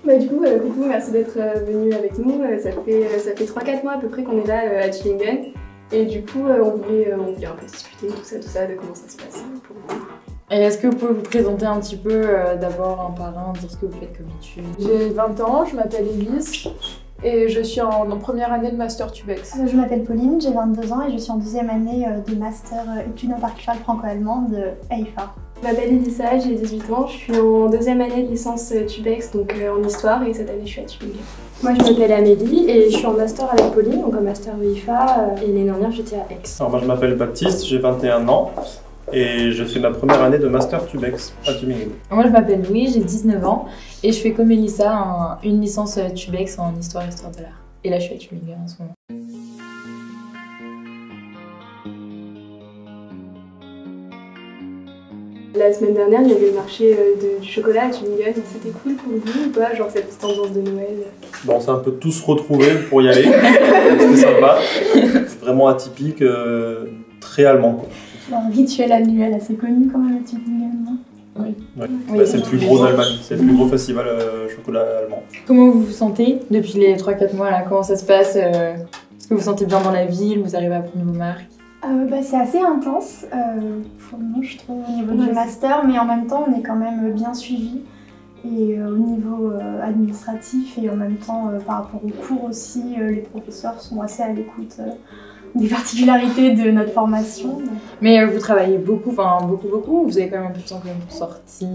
Bah du coup, coucou, merci d'être venu avec nous. Ça fait 3-4 mois à peu près qu'on est là à Tübingen. Et du coup, on voulait un peu discuter tout ça, de comment ça se passe pour vous. Et est-ce que vous pouvez vous présenter un petit peu d'abord un par un, dire ce que vous faites comme études? J'ai 20 ans, je m'appelle Elise et je suis en première année de Master Tubex. Je m'appelle Pauline, j'ai 22 ans et je suis en deuxième année de Master études interculturelles franco-allemandes de EIFA. Je m'appelle Elisa, j'ai 18 ans, je suis en deuxième année de licence Tubex, donc en histoire, et cette année je suis à Tübingen. Moi je m'appelle Amélie et je suis en master avec Pauline, donc en master EIFA, et l'année dernière j'étais à Aix. Alors moi je m'appelle Baptiste, j'ai 21 ans et je fais ma première année de Master Tubex à Tübingen. Moi je m'appelle Louis, j'ai 19 ans et je fais comme Elisa une licence Tubex en histoire de l'art. Et là je suis à Tübingen en ce moment. La semaine dernière, il y avait le marché du chocolat à Tübingen. C'était cool pour vous ou pas, genre cette petite ambiance de Noël? Bon, on s'est un peu tous retrouvés pour y aller, c'était sympa. C'est vraiment atypique, très allemand quoi. C'est un rituel annuel assez connu quand même à Tübingen, non? Oui. Oui, Bah, c'est le plus gros d'Allemagne, c'est le plus gros festival chocolat allemand. Comment vous vous sentez depuis les 3-4 mois là? Comment ça se passe? Est-ce que vous vous sentez bien dans la ville? Vous arrivez à prendre vos marques? C'est assez intense, pour le moment je trouve au niveau du master, mais en même temps on est quand même bien suivi. Et au niveau administratif et en même temps par rapport aux cours aussi, les professeurs sont assez à l'écoute des particularités de notre formation. Mais vous travaillez beaucoup, beaucoup, vous avez quand même un peu de temps quand même pour sortir,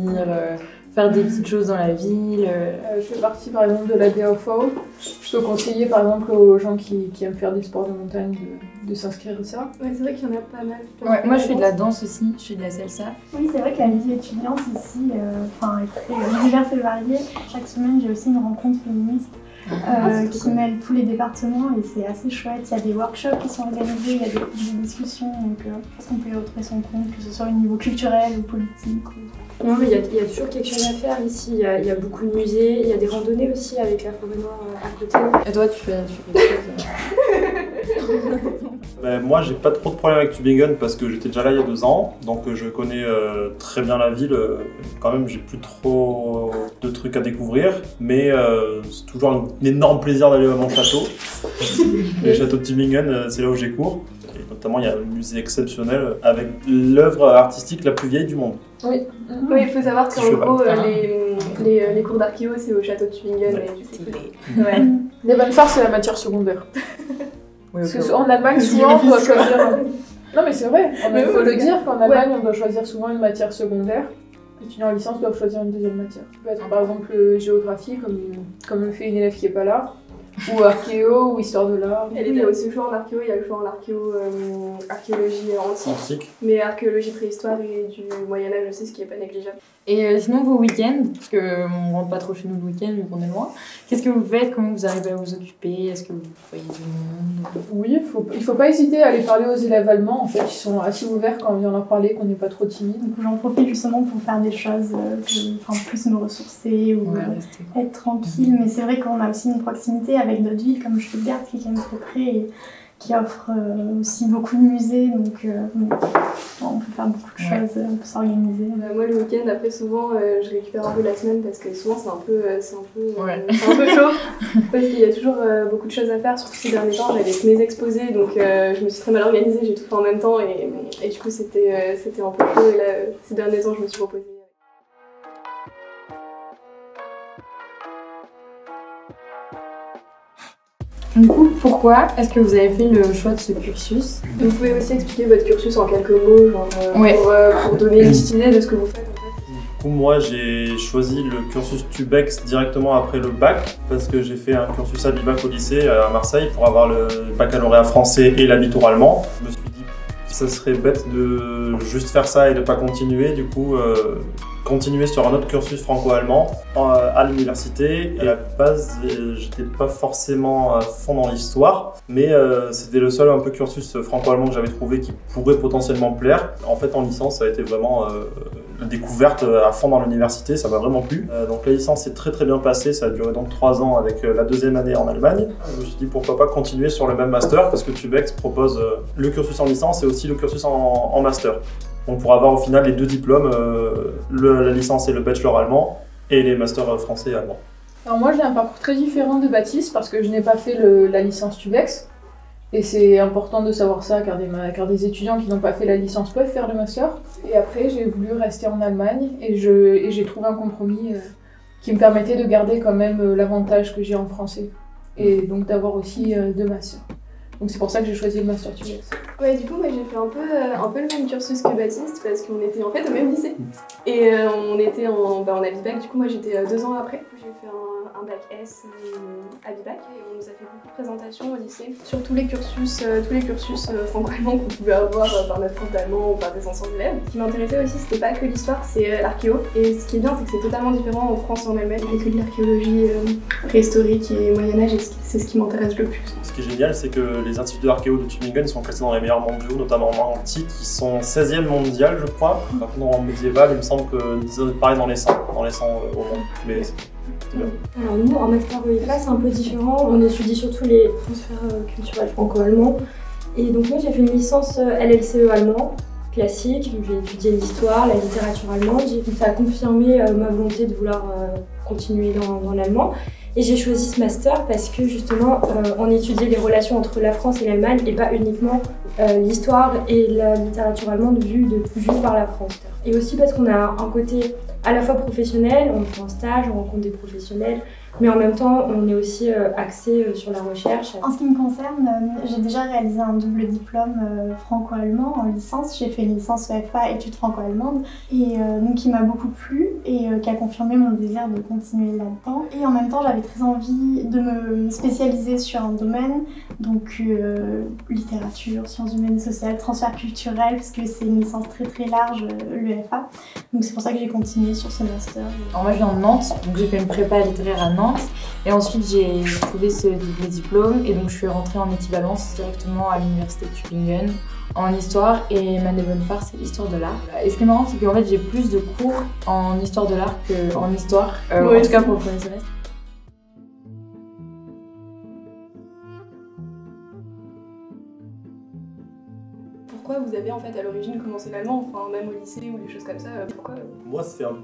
faire des petites choses dans la ville. Je fais partie par exemple de la DAV. Je peux conseiller par exemple aux gens qui aiment faire des sports de montagne de s'inscrire à ça. Ouais, c'est vrai qu'il y en a pas mal. Ouais, moi je fais de la danse aussi, je fais de la salsa. Oui, c'est vrai que la vie étudiante ici est très diverse et variée. Chaque semaine j'ai aussi une rencontre féministe qui mêle tous les départements et c'est assez chouette. Il y a des workshops qui sont organisés, il y a des discussions, donc je pense qu'on peut y retrouver son compte, que ce soit au niveau culturel ou politique. Non, mais il y a toujours quelque chose à faire ici, il y a beaucoup de musées, il y a des randonnées aussi avec la forêt noire à côté. Et toi tu fais quelque chose Moi j'ai pas trop de problème avec Tübingen parce que j'étais déjà là il y a 2 ans, donc je connais très bien la ville. Quand même j'ai plus trop de trucs à découvrir, mais c'est toujours un énorme plaisir d'aller à mon château. Le château de Tübingen, c'est là où j'ai cours. Et notamment il y a un musée exceptionnel avec l'œuvre artistique la plus vieille du monde. Oui, il faut savoir qu'en gros les cours d'archéo c'est au château de Tübingen. Ouais. Les bonnes farces c'est la matière secondaire. Parce qu'en Allemagne, souvent, on doit choisir... Non mais c'est vrai, il faut le dire qu'en Allemagne, on doit choisir souvent une matière secondaire. Les étudiants en licence doivent choisir une deuxième matière. Ça peut être par exemple géographie, comme le fait une élève qui n'est pas là, ou archéo, ou histoire de l'art. Il y a aussi le choix en archéo, il y a le choix en archéologie antique, mais archéologie préhistoire et du Moyen-Âge aussi, ce qui n'est pas négligeable. Et sinon vos week-ends, parce qu'on rentre pas trop chez nous le week-end vu qu'on est loin, qu'est-ce que vous faites? Comment vous arrivez à vous occuper? Est-ce que vous voyez du monde? Oui, il faut pas hésiter à aller parler aux élèves allemands, en fait, ils sont assez ouverts quand on vient leur parler, qu'on n'est pas trop timide. Donc j'en profite justement pour faire des choses, plus me ressourcer ou être tranquille, mais c'est vrai qu'on a aussi une proximité avec d'autres villes comme Stuttgart qui est quand même très près et qui offre aussi beaucoup de musées, donc on peut faire beaucoup de choses, on peut s'organiser. Moi le week-end, après souvent je récupère un peu la semaine parce que souvent c'est un peu chaud parce qu'il y a toujours beaucoup de choses à faire, surtout ces derniers temps j'avais mes exposés donc je me suis très mal organisée, j'ai tout fait en même temps et du coup c'était un peu chaud et là ces derniers temps je me suis reposée. Du coup, pourquoi est-ce que vous avez fait le choix de ce cursus? Vous pouvez aussi expliquer votre cursus en quelques mots, genre, pour donner une petite idée de ce que vous faites en fait. Du coup, moi j'ai choisi le cursus Tubex directement après le bac parce que j'ai fait un cursus à l'IBAC au lycée à Marseille pour avoir le baccalauréat français et l'abitur allemand. Je me suis dit que ça serait bête de juste faire ça et de ne pas continuer, du coup continuer sur un autre cursus franco-allemand à l'université. À la base, j'étais pas forcément à fond dans l'histoire, mais c'était le seul un peu cursus franco-allemand que j'avais trouvé qui pourrait potentiellement plaire. En fait, en licence, ça a été vraiment la découverte à fond dans l'université, ça m'a vraiment plu. Donc la licence s'est très bien passée, ça a duré donc 3 ans avec la deuxième année en Allemagne. Je me suis dit pourquoi pas continuer sur le même master parce que Tubex propose le cursus en licence et aussi le cursus en master. Donc pour avoir au final les 2 diplômes, la licence et le bachelor allemand et les masters français et allemands. Alors moi j'ai un parcours très différent de Baptiste parce que je n'ai pas fait la licence TUBEX. Et c'est important de savoir ça car des étudiants qui n'ont pas fait la licence peuvent faire le master. Et après j'ai voulu rester en Allemagne et j'ai trouvé un compromis qui me permettait de garder quand même l'avantage que j'ai en français. Et donc d'avoir aussi 2 masters. Donc c'est pour ça que j'ai choisi le master TUBEX. Ouais, du coup, moi j'ai fait un peu le même cursus que Baptiste parce qu'on était en fait au même lycée. Et on était en Abibac, du coup moi j'étais 2 ans après. J'ai fait un bac S à Abibac et on nous a fait beaucoup de présentations au lycée sur tous les cursus franco-allemands qu'on pouvait avoir par notre prof d'allemand ou par des anciens élèves. Ce qui m'intéressait aussi, c'était pas que l'histoire, c'est l'archéo. Et ce qui est bien, c'est que c'est totalement différent en France et en Allemagne. Il n'y a que de l'archéologie préhistorique et Moyen-Âge et c'est ce qui m'intéresse le plus. Ce qui est génial, c'est que les instituts d'archéo de Tübingen sont classés dans les meilleurs mondiaux, notamment en antique, qui sont 16e mondial, je crois. Par contre, en médiéval, il me semble que c'est pareil dans les 100 au monde. Mais alors nous, en master EIFA, c'est un peu différent. On étudie surtout les transferts culturels franco-allemands. Et donc moi, j'ai fait une licence LLCE allemand, classique. J'ai étudié l'histoire, la littérature allemande. Ça a confirmé ma volonté de vouloir continuer dans l'allemand. Et j'ai choisi ce master parce que justement, on étudiait les relations entre la France et l'Allemagne et pas uniquement l'histoire et la littérature allemande vue par la France. Et aussi parce qu'on a un côté à la fois professionnel, on fait un stage, on rencontre des professionnels, mais en même temps, on est aussi axé sur la recherche. En ce qui me concerne, j'ai déjà réalisé un double diplôme franco-allemand en licence. J'ai fait une licence EFA études franco-allemandes et donc qui m'a beaucoup plu et qui a confirmé mon désir de continuer là-dedans. Et en même temps, j'avais très envie de me spécialiser sur un domaine, donc littérature, sciences humaines, sociales, transfert culturel, parce que c'est une licence très très large, l'EFA. Donc c'est pour ça que j'ai continué sur ce master. Alors moi je viens de Nantes, donc j'ai fait une prépa littéraire à Nantes et ensuite j'ai trouvé ce double diplôme et donc je suis rentrée en équivalence directement à l'université de Tübingen en histoire et ma bonne part c'est l'histoire de l'art. Et ce qui est marrant c'est qu'en fait j'ai plus de cours en histoire de l'art qu'en histoire, en tout cas pour le premier semestre. Pourquoi vous avez en fait à l'origine commencé l'allemand, enfin même au lycée ou des choses comme ça, pourquoi moi c'est un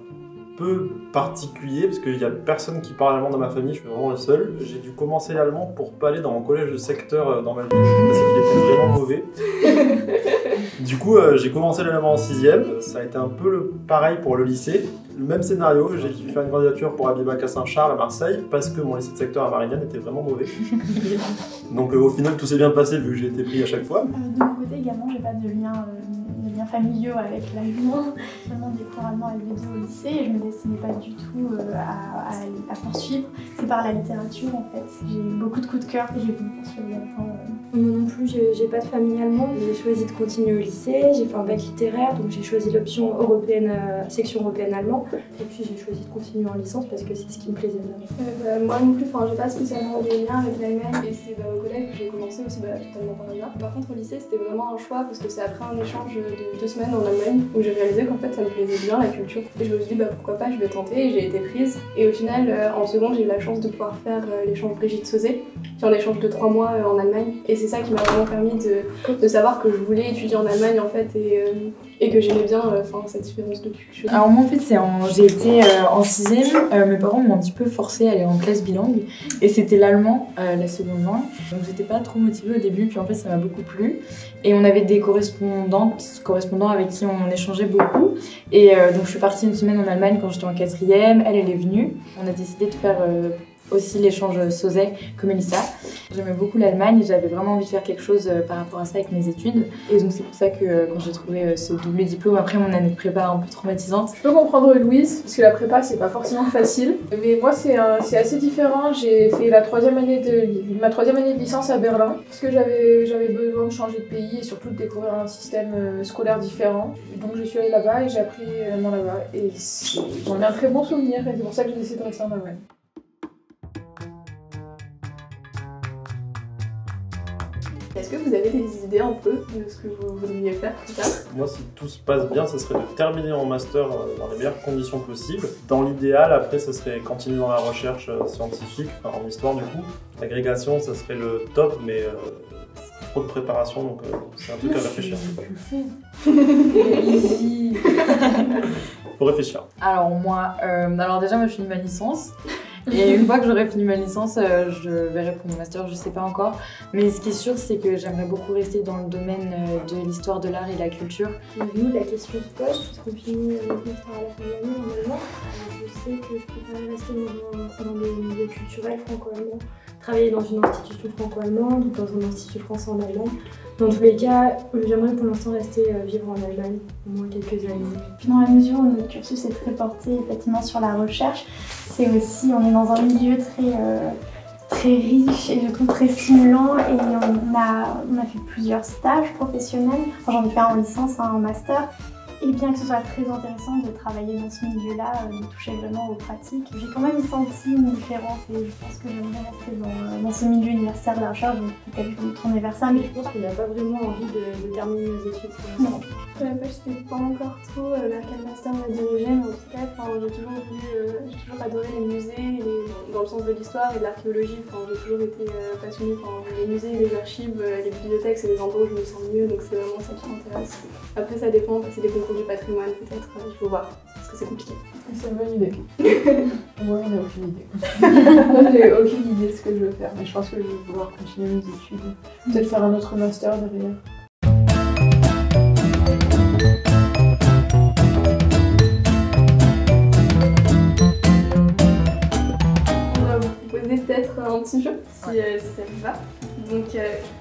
peu particulier parce qu'il n'y a personne qui parle allemand dans ma famille, je suis vraiment le seul. J'ai dû commencer l'allemand pour pas aller dans mon collège de secteur dans ma ville parce qu'il était vraiment mauvais. Du coup j'ai commencé l'allemand en 6e, ça a été un peu pareil pour le lycée. Le même scénario, j'ai dû faire une candidature pour Abibac à Saint-Charles à Marseille parce que mon lycée de secteur à Marignane était vraiment mauvais. Donc au final tout s'est bien passé vu que j'ai été pris à chaque fois. De mon côté également, j'ai pas de lien familiaux avec l'allemand. Finalement des cours allemands LV2 au lycée et je me destinais pas du tout à poursuivre. C'est par la littérature en fait. J'ai eu beaucoup de coups de cœur et j'ai voulu poursuivre là-dedans. Moi non plus, j'ai pas de famille allemande. J'ai choisi de continuer au lycée, j'ai fait un bac littéraire, donc j'ai choisi l'option européenne, section européenne allemand. Et puis j'ai choisi de continuer en licence parce que c'est ce qui me plaisait bien. Moi non plus, j'ai pas spécialement des liens avec l'Allemagne et c'est au collège que j'ai commencé aussi totalement par hasard. Par contre au lycée c'était vraiment un choix parce que c'est après un échange de 2 semaines en Allemagne où j'ai réalisé qu'en fait ça me plaisait bien la culture. Et je me suis dit pourquoi pas, je vais tenter et j'ai été prise. Et au final en seconde j'ai eu la chance de pouvoir faire l'échange Brigitte Sauzet qui est un échange de 3 mois en Allemagne. Et c'est ça qui m'a vraiment permis de savoir que je voulais étudier en Allemagne en fait et que j'aimais bien cette différence de culture. Alors moi en fait j'ai été en 6e, mes parents m'ont un petit peu forcée à aller en classe bilingue et c'était l'allemand la seconde langue. Donc j'étais pas trop motivée au début puis en fait ça m'a beaucoup plu. Et on avait des correspondants avec qui on échangeait beaucoup. Et donc je suis partie une semaine en Allemagne quand j'étais en 4e, elle est venue. On a décidé de faire aussi l'échange Sauzet comme Elissa. J'aimais beaucoup l'Allemagne et j'avais vraiment envie de faire quelque chose par rapport à ça avec mes études. Et donc c'est pour ça que quand j'ai trouvé ce double diplôme, après mon année de prépa un peu traumatisante. Je peux comprendre Louise, parce que la prépa c'est pas forcément facile. Mais moi c'est assez différent. J'ai fait ma 3e année de licence à Berlin. Parce que j'avais besoin de changer de pays et surtout de découvrir un système scolaire différent. Donc je suis allée là-bas et j'ai appris l'allemand là-bas. Et j'en ai un très bon souvenir et c'est pour ça que j'ai décidé de rester en Allemagne. Est-ce que vous avez des idées un peu de ce que vous voudriez faire plus tard? Moi, si tout se passe bien, ça serait de terminer mon master dans les meilleures conditions possibles. Dans l'idéal, après, ça serait continuer dans la recherche scientifique, en histoire du coup. L'agrégation, ça serait le top, mais trop de préparation, donc c'est un truc à réfléchir. Faut réfléchir. Alors moi, déjà moi je finis ma licence. Et une fois que j'aurai fini ma licence, je verrai pour mon master, je sais pas encore. Mais ce qui est sûr, c'est que j'aimerais beaucoup rester dans le domaine de l'histoire de l'art et de la culture. Nous, la question se pose, puisqu'on finit notre master à la fin de l'année, normalement. Je sais que je préfère rester dans les milieux culturels franco-allemands, travailler dans une institution franco-allemande ou dans un institut français en Allemagne. Dans tous les cas, j'aimerais pour l'instant rester vivre en Allemagne au moins quelques années. Puis dans la mesure où notre cursus est très porté effectivement sur la recherche, c'est aussi, on est dans un milieu très riche et je trouve très stimulant et on a fait plusieurs stages professionnels. Enfin, j'en ai fait un en licence, un en master. Et bien que ce soit très intéressant de travailler dans ce milieu-là, de toucher vraiment aux pratiques, j'ai quand même senti une différence et je pense que j'aimerais rester dans ce milieu universitaire de la recherche, donc peut-être je vais me tourner vers ça. Mais je pense qu'on n'a pas vraiment envie de terminer nos études pour l'instant. Je ne sais pas encore trop vers quel master on va diriger, mais en tout cas, j'ai toujours adoré les musées, dans le sens de l'histoire et de l'archéologie. J'ai toujours été passionnée par les musées, les archives, les bibliothèques, c'est les endroits où je me sens mieux, donc c'est vraiment ça qui m'intéresse. Après, ça dépend, passer des concours du patrimoine peut-être, il faut voir, parce que c'est compliqué. C'est une bonne idée. Moi, on n'a aucune idée. J'ai aucune idée de ce que je veux faire, mais je pense que je vais pouvoir continuer mes études. Peut-être faire un autre master derrière. On va vous proposer peut-être un petit jeu, si ça vous va. Donc, je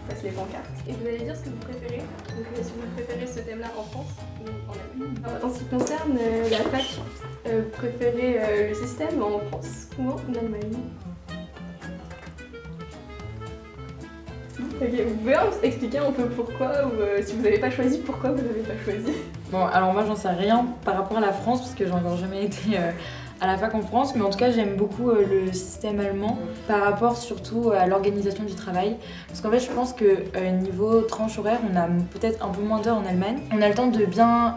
passe les pancartes. Et vous allez dire ce que vous préférez. Donc, si vous préférez ce thème-là en France ou en Allemagne. En ce qui concerne la fac, vous préférez le système en France ou en Allemagne? Ok, vous pouvez expliquer un peu pourquoi, ou si vous n'avez pas choisi, pourquoi vous n'avez pas choisi? Bon, alors moi j'en sais rien par rapport à la France, parce que j'ai encore jamais été à la fac en France, mais en tout cas j'aime beaucoup le système allemand par rapport surtout à l'organisation du travail. Parce qu'en fait je pense que niveau tranche horaire, on a peut-être un peu moins d'heures en Allemagne. On a le temps de bien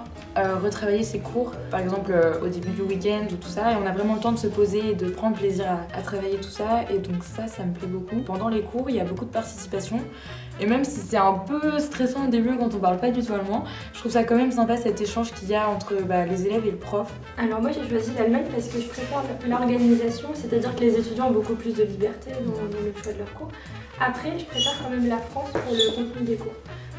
retravailler ses cours, par exemple au début du week-end ou tout ça, et on a vraiment le temps de se poser et de prendre plaisir à travailler tout ça, et donc ça me plaît beaucoup. Pendant les cours, il y a beaucoup de participation, et même si c'est un peu stressant au début quand on parle pas du tout allemand, je trouve ça quand même sympa cet échange qu'il y a entre les élèves et le prof. Alors moi j'ai choisi l'Allemagne parce que je préfère l'organisation, c'est-à-dire que les étudiants ont beaucoup plus de liberté dans le choix de leurs cours. Après, je préfère quand même la France pour le contenu des cours.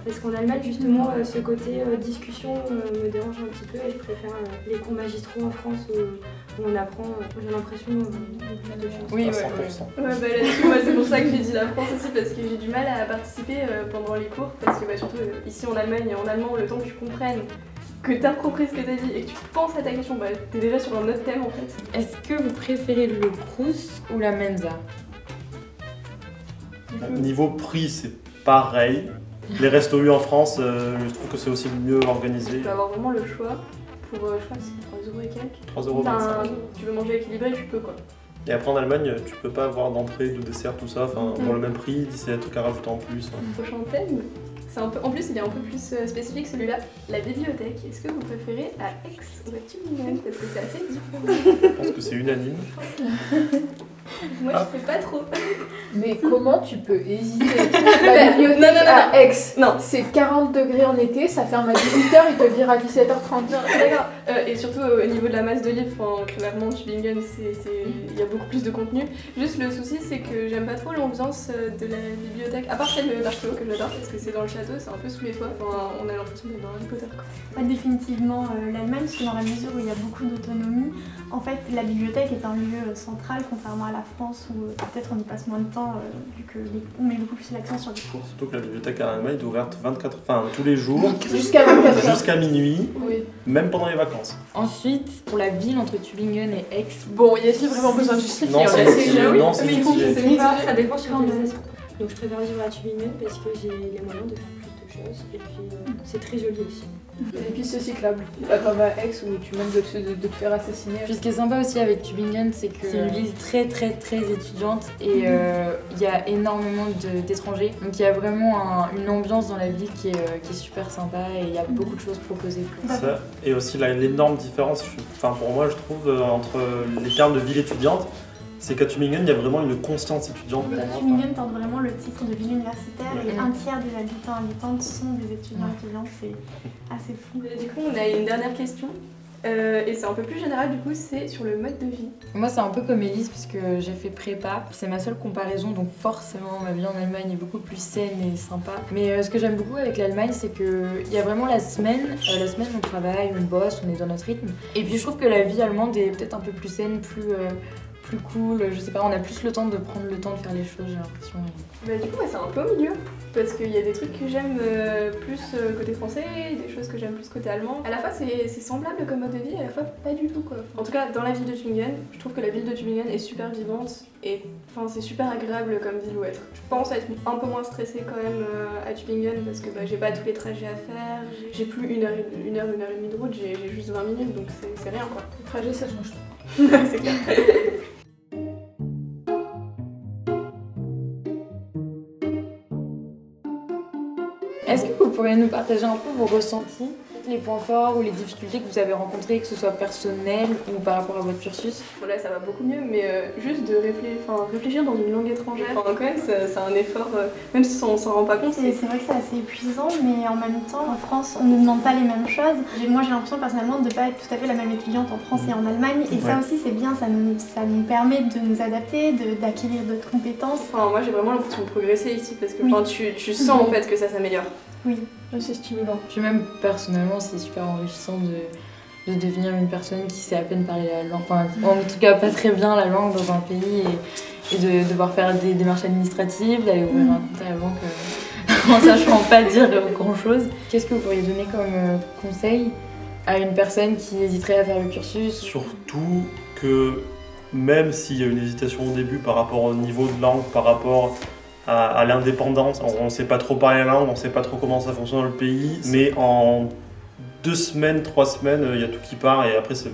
Parce qu'en Allemagne, justement, ce côté discussion me dérange un petit peu et je préfère les cours magistraux en France où on apprend, j'ai l'impression, plus de choses. Oui, à 100%. Là-dessus, moi c'est pour ça que j'ai dit la France aussi, parce que j'ai du mal à participer pendant les cours, parce que surtout ici en Allemagne et en allemand, le temps que tu comprennes, que tu appropries ce que tu as dit et que tu penses à ta question, t'es déjà sur un autre thème en fait. Est-ce que vous préférez le Crous ou la Mensa? Niveau prix, c'est pareil. Les restos U en France, je trouve que c'est aussi mieux organisé. Tu peux avoir vraiment le choix pour, je crois que c'est 3€ et quelques. 3,25 €. Tu veux manger équilibré, tu peux quoi. Et après en Allemagne, tu peux pas avoir d'entrée, de dessert, tout ça. Enfin, pour le même prix, s'il y a des trucs à rajouter en plus. Prochain thème, en plus il est un peu plus spécifique celui-là, la bibliothèque. Est-ce que vous préférez à Aix ou à Tübingen? Parce que c'est assez différent. Je pense que c'est unanime. Moi je sais pas trop. Mais comment tu peux hésiter? La bibliothèque à Aix, c'est 40 degrés en été, ça ferme à 18h, il te vire à 17h30. D'accord. Et surtout au niveau de la masse de livres, clairement Tübingen il y a beaucoup plus de contenu. Juste le souci c'est que j'aime pas trop l'ambiance de la bibliothèque, à part celle d'Archéo que j'adore parce que c'est dans le château, c'est un peu sous les toits, on a l'impression d'être dans Harry Potter quoi. Définitivement l'Allemagne, parce que dans la mesure où il y a beaucoup d'autonomie, en fait la bibliothèque est un lieu central contrairement à la France où peut-être on y passe moins de temps vu qu'on met beaucoup plus l'accent sur les cours. Surtout que la bibliothèque à Allemagne est ouverte tous les jours, jusqu'à 24h. jusqu'à minuit, Oui. même pendant les vacances. Ensuite, pour la ville entre Tübingen et Aix, Bon, y a-t-il vraiment besoin de justifier? Non, c'est mitigé. Non, c'est Mais mitigé. ça dépend sur l'organisation. Donc je préfère vivre à Tübingen parce que j'ai les moyens de faire plus de choses et puis c'est très joli aussi. Il y a des pistes cyclables, pas comme à Aix où tu manques de te faire assassiner. puis ce qui est sympa aussi avec Tübingen, c'est que c'est une ville très étudiante et il y a énormément d'étrangers. Donc il y a vraiment une ambiance dans la ville qui est super sympa et il y a beaucoup de choses proposées. Ça, et aussi l'énorme différence, pour moi je trouve, entre les termes de ville étudiante, c'est qu'à Tübingen, il y a vraiment une constance étudiante. Tübingen porte vraiment le titre de ville universitaire et un tiers des habitants habitantes sont des étudiants étudiantes, c'est assez fou. Du coup, on a une dernière question. Et c'est un peu plus général, du coup, c'est sur le mode de vie. Moi, c'est un peu comme Elise, puisque j'ai fait prépa. C'est ma seule comparaison, donc forcément, ma vie en Allemagne est beaucoup plus saine et sympa. Mais ce que j'aime beaucoup avec l'Allemagne, c'est qu'il y a vraiment la semaine, on travaille, on bosse, on est dans notre rythme. Et puis je trouve que la vie allemande est peut-être un peu plus saine, plus cool, je sais pas, on a plus le temps de prendre le temps de faire les choses, j'ai l'impression. Bah, du coup, c'est un peu au milieu, parce qu'il y a des trucs que j'aime plus côté français, des choses que j'aime plus côté allemand. À la fois, c'est semblable comme mode de vie, à la fois pas du tout, quoi. En tout cas, dans la ville de Tübingen, je trouve que la ville de Tübingen est super vivante et c'est super agréable comme ville où être. Je pense être un peu moins stressée quand même à Tübingen parce que j'ai pas tous les trajets à faire, j'ai plus une heure et demie de route, j'ai juste 20 minutes, donc c'est rien, quoi. Le trajet, ça change tout. C'est clair. Est-ce que vous pourriez nous partager un peu vos ressentis, les points forts ou les difficultés que vous avez rencontrées, que ce soit personnel ou par rapport à votre cursus? Bon là ça va beaucoup mieux, mais juste de réfléchir dans une langue étrangère, quand même c'est un effort, même si on s'en rend pas compte. C'est vrai que c'est assez épuisant, mais en même temps en France on ne demande pas les mêmes choses. Moi j'ai l'impression personnellement de ne pas être tout à fait la même étudiante en France et en Allemagne, et ça aussi c'est bien, ça nous permet de nous adapter, d'acquérir d'autres compétences. Moi j'ai vraiment l'impression de progresser ici parce que tu sens en fait que ça s'améliore. Oui, c'est stimulant. Puis même personnellement, c'est super enrichissant de devenir une personne qui sait à peine parler la langue, enfin en tout cas pas très bien la langue dans un pays, et de devoir faire des démarches administratives, d'aller ouvrir un compte à la banque en sachant pas dire grand chose. Qu'est-ce que vous pourriez donner comme conseil à une personne qui hésiterait à faire le cursus? Surtout que même s'il y a une hésitation au début par rapport au niveau de langue, par rapport à l'indépendance, on ne sait pas trop parler la langue, on ne sait pas trop comment ça fonctionne dans le pays, mais en 2 semaines, 3 semaines, il y a tout qui part et après c'est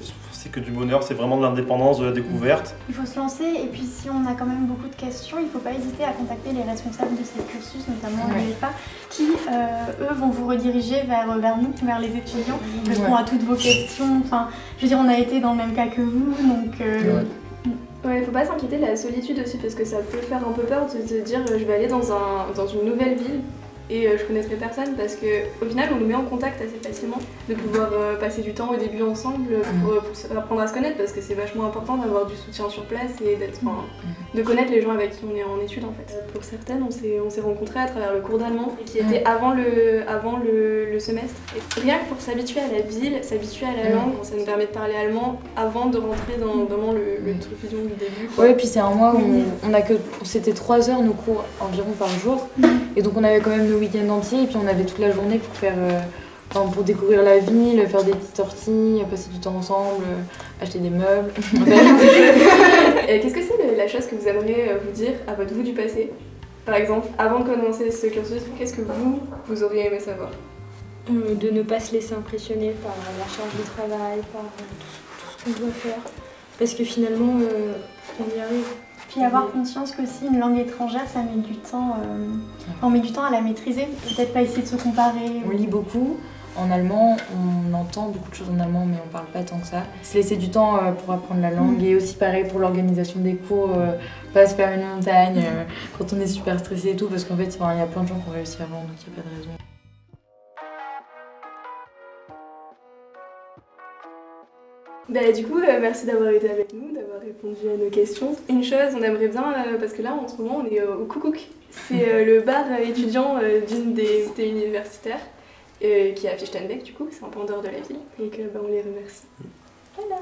que du bonheur, c'est vraiment de l'indépendance, de la découverte. Il faut se lancer, et puis si on a quand même beaucoup de questions, il ne faut pas hésiter à contacter les responsables de ces cursus, notamment l'UEFA, qui eux vont vous rediriger vers nous, vers les étudiants, qui répondront à toutes vos questions. Enfin, je veux dire, on a été dans le même cas que vous, donc... Ouais, faut pas s'inquiéter de la solitude aussi parce que ça peut faire un peu peur de se dire je vais aller dans une nouvelle ville et je connaîtrai personne, parce qu'au final on nous met en contact assez facilement, de pouvoir passer du temps au début ensemble pour apprendre à se connaître, parce que c'est vachement important d'avoir du soutien sur place et de connaître les gens avec qui on est en études en fait. Pour certaines on s'est rencontrés à travers le cours d'allemand qui était avant le semestre. Et rien que pour s'habituer à la ville, s'habituer à la langue, ça nous permet de parler allemand avant de rentrer dans vraiment le truc du début. Ouais, et puis c'est un mois où c'était 3 heures nos cours environ par jour, et donc on avait quand même week-end entier, et puis on avait toute la journée pour faire pour découvrir la ville, faire des petites sorties, passer du temps ensemble, acheter des meubles. Qu'est-ce que c'est la chose que vous aimeriez vous dire à votre vous du passé? Par exemple, avant de commencer ce cursus, qu'est-ce que vous auriez aimé savoir? De ne pas se laisser impressionner par la charge de travail, par tout ce qu'on doit faire, parce que finalement on y arrive. Puis avoir conscience qu'aussi une langue étrangère, ça met du temps, on met du temps à la maîtriser, peut-être pas essayer de se comparer. On lit beaucoup en allemand, on entend beaucoup de choses en allemand, mais on parle pas tant que ça. Se laisser du temps pour apprendre la langue, et aussi pareil pour l'organisation des cours, pas se faire une montagne quand on est super stressé et tout, parce qu'en fait il y a plein de gens qui ont réussi avant, donc il n'y a pas de raison. Du coup, merci d'avoir été avec nous, d'avoir répondu à nos questions. Une chose, on aimerait bien, parce que là en ce moment on est au Kuckuck, c'est le bar étudiant d'une des cités universitaires qui est à Fichtenberg, du coup, c'est un peu en dehors de la ville, donc on les remercie. Voilà.